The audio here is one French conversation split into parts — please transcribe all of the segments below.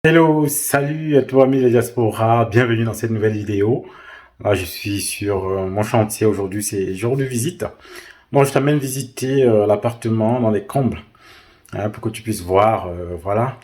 Hello, salut à toi amis de la diaspora, bienvenue dans cette nouvelle vidéo. Là, je suis sur mon chantier aujourd'hui, c'est jour de visite. Bon, je t'amène visiter l'appartement dans les combles, hein, pour que tu puisses voir, voilà,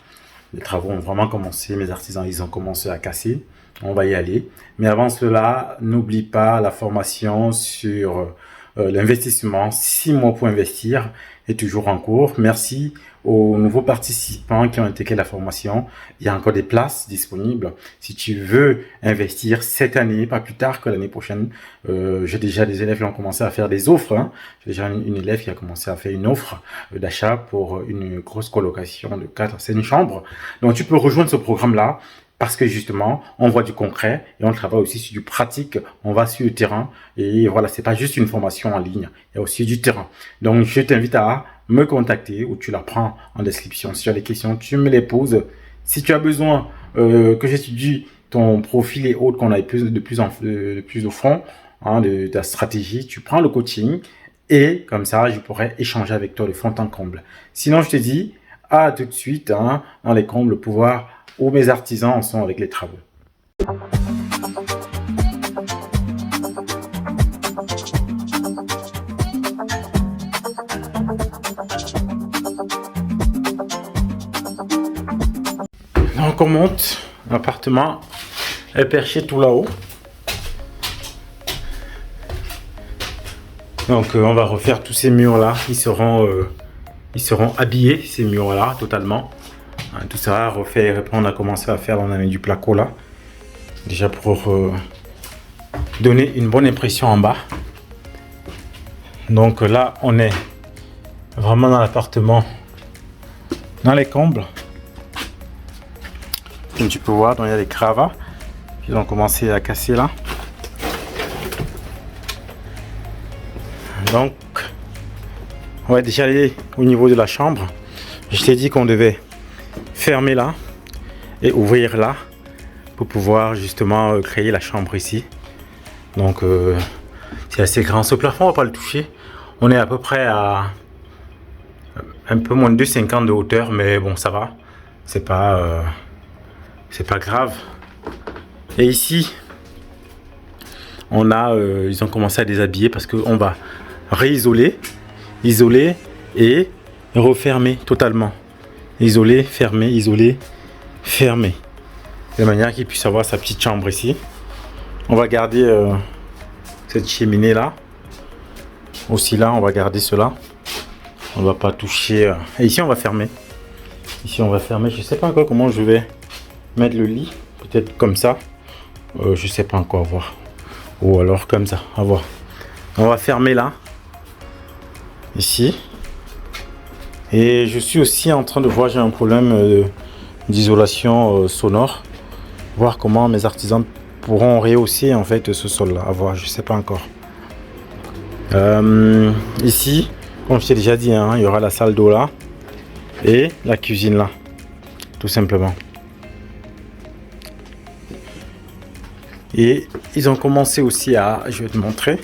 les travaux ont vraiment commencé, mes artisans, ils ont commencé à casser. On va y aller. Mais avant cela, n'oublie pas la formation sur l'investissement, 6 mois pour investir est toujours en cours. Merci aux nouveaux participants qui ont intégré la formation. Il y a encore des places disponibles. Si tu veux investir cette année, pas plus tard que l'année prochaine, j'ai déjà des élèves qui ont commencé à faire des offres. Hein. J'ai déjà une élève qui a commencé à faire une offre d'achat pour une grosse colocation de 4 à 5 chambres. Donc tu peux rejoindre ce programme-là. Parce que justement, on voit du concret et on travaille aussi sur du pratique. On va sur le terrain et voilà, c'est pas juste une formation en ligne. Il y a aussi du terrain. Donc, je t'invite à me contacter ou tu la prends en description. Si tu as des questions, tu me les poses. Si tu as besoin que j'étudie ton profil et autres, qu'on aille de plus au fond hein, de ta stratégie, tu prends le coaching et comme ça, je pourrai échanger avec toi de fond en comble. Sinon, je te dis à tout de suite hein, dans les combles, pouvoir où mes artisans en sont avec les travaux. Donc on monte, l'appartement est perché tout là-haut. Donc on va refaire tous ces murs là, ils seront habillés ces murs là totalement. Tout ça refait. On a commencé à faire, on a mis du placo là déjà pour donner une bonne impression en bas. Donc là on est vraiment dans l'appartement, dans les combles. Comme tu peux voir, donc il y a des gravats qui ont commencé à casser là. Donc on va déjà aller au niveau de la chambre. Je t'ai dit qu'on devait fermer là et ouvrir là pour pouvoir justement créer la chambre ici. Donc c'est assez grand. Ce plafond on va pas le toucher. On est à peu près à un peu moins de 2,50 de hauteur, mais bon ça va. C'est pas grave. Et ici on a ils ont commencé à déshabiller parce qu'on va réisoler, isoler et refermer totalement. Isolé, fermé, isolé, fermé. De manière qu'il puisse avoir sa petite chambre ici. On va garder cette cheminée là. Aussi là, on va garder cela. On va pas toucher. Et ici, on va fermer. Ici, on va fermer. Je sais pas encore comment je vais mettre le lit. Peut-être comme ça. Je sais pas encore, voir. Ou alors comme ça, à voir. On va fermer là. Ici. Et je suis aussi en train de voir, j'ai un problème d'isolation sonore. Voir comment mes artisans pourront rehausser en fait ce sol là. À voir, je sais pas encore. Ici, comme je t'ai déjà dit, hein, il y aura la salle d'eau là. Et la cuisine là. Tout simplement. Et ils ont commencé aussi à... Je vais te montrer.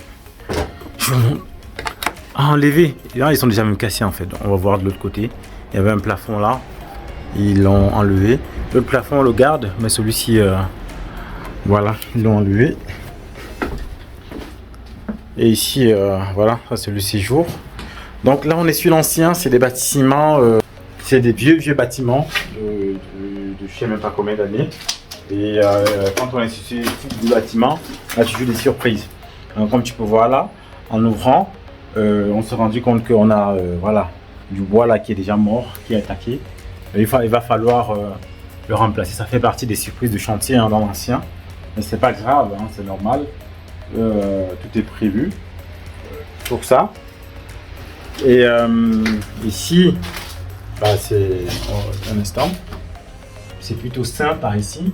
Enlever. Là, ils sont déjà même cassés en fait. On va voir de l'autre côté. Il y avait un plafond là. Ils l'ont enlevé. Le plafond, on le garde. Mais celui-ci, voilà, ils l'ont enlevé. Et ici, voilà, ça c'est le séjour. Donc là, on est sur l'ancien. C'est des bâtiments. C'est des vieux bâtiments. De je sais même pas combien d'années. Et quand on est sur ce type de bâtiment, là, tu joues des surprises. Donc, comme tu peux voir là, en ouvrant. On s'est rendu compte qu'on a voilà, du bois là qui est déjà mort, qui est attaqué. Il va falloir le remplacer. Ça fait partie des surprises de chantier hein, dans l'ancien. Mais c'est pas grave, hein, c'est normal. Tout est prévu pour ça. Et ici, bah, c'est un instant. C'est plutôt simple par ici.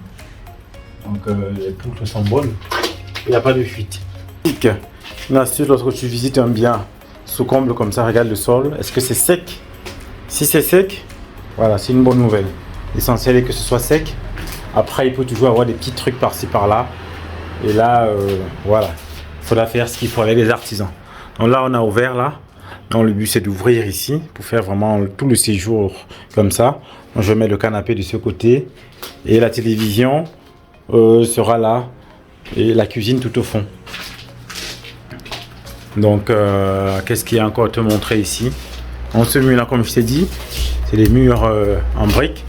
Donc les poutres sont bonnes. Il n'y a pas de fuite. Une astuce lorsque tu visites un bien sous comble comme ça, regarde le sol. Est-ce que c'est sec? Si c'est sec, voilà, c'est une bonne nouvelle. L'essentiel est que ce soit sec. Après, il peut toujours avoir des petits trucs par-ci par-là. Et là, voilà, il faudra faire ce qu'il faut avec les artisans. Donc là, on a ouvert là. Donc le but c'est d'ouvrir ici pour faire vraiment tout le séjour comme ça. Donc, je mets le canapé de ce côté et la télévision sera là et la cuisine tout au fond. Donc qu'est-ce qu'il y a encore à te montrer ici? En ce mur là, comme je t'ai dit, c'est les murs en briques.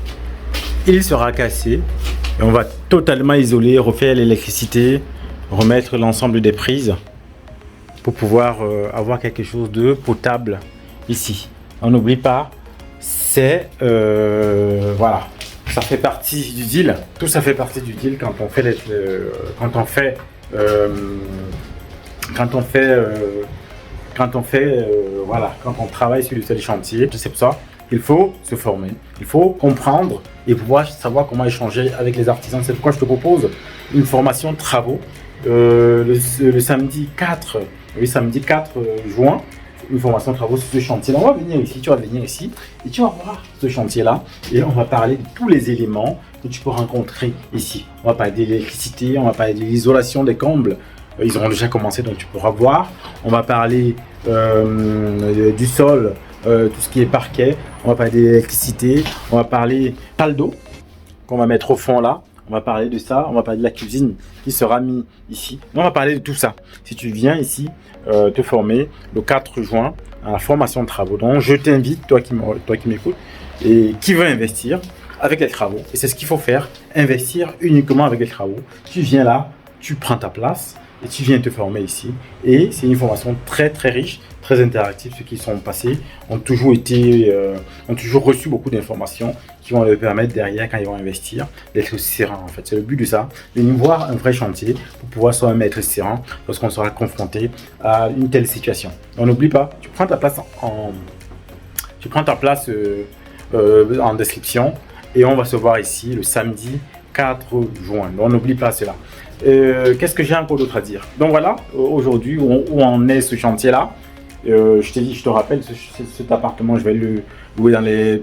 Il sera cassé et on va totalement isoler, refaire l'électricité, remettre l'ensemble des prises pour pouvoir avoir quelque chose de potable ici. On n'oublie pas, c'est voilà, ça fait partie du deal. Tout ça fait partie du deal quand on fait voilà, quand on travaille sur tel chantier. C'est pour ça qu'il faut se former, il faut comprendre et pouvoir savoir comment échanger avec les artisans. C'est pourquoi je te propose une formation travaux le samedi 4 juin, une formation travaux sur ce chantier. On va venir ici, tu vas venir ici et tu vas voir ce chantier là et on va parler de tous les éléments que tu peux rencontrer ici. On va parler de l'électricité, on va parler de l'isolation des combles. Ils auront déjà commencé, donc tu pourras voir. On va parler du sol, tout ce qui est parquet. On va parler de l'électricité. On va parler salle d'eau qu'on va mettre au fond là. On va parler de ça. On va parler de la cuisine qui sera mise ici. On va parler de tout ça. Si tu viens ici te former le 4 juin à la formation de travaux. Donc je t'invite, toi qui m'écoutes et qui veut investir avec les travaux. Et c'est ce qu'il faut faire. Investir uniquement avec les travaux. Tu viens là, tu prends ta place. Et tu viens te former ici. Et c'est une formation très très riche, très interactive. Ceux qui sont passés ont toujours reçu beaucoup d'informations qui vont leur permettre derrière, quand ils vont investir, d'être serein en fait. C'est le but de ça, de nous voir un vrai chantier pour pouvoir soi-même être serein lorsqu'on sera confronté à une telle situation. Donc n'oublie pas, tu prends ta place en description et on va se voir ici le samedi 4 juin. Donc n'oublie pas cela. Qu'est-ce que j'ai encore d'autre à dire? Donc voilà, aujourd'hui, où en est ce chantier-là. Je te rappelle, cet appartement, je vais le louer dans les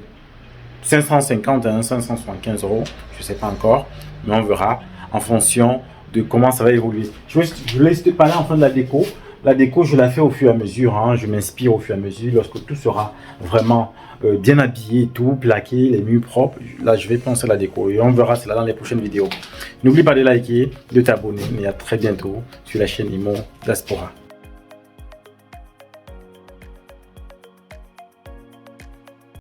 550 à 575 euros. Je ne sais pas encore, mais on verra en fonction de comment ça va évoluer. Je voulais te parler enfin de la déco. La déco, je la fais au fur et à mesure. Hein. Je m'inspire au fur et à mesure. Lorsque tout sera vraiment bien habillé, tout plaqué, les murs propres, là, je vais penser à la déco. Et on verra cela dans les prochaines vidéos. N'oublie pas de liker, de t'abonner. Et à très bientôt sur la chaîne Imo Diaspora.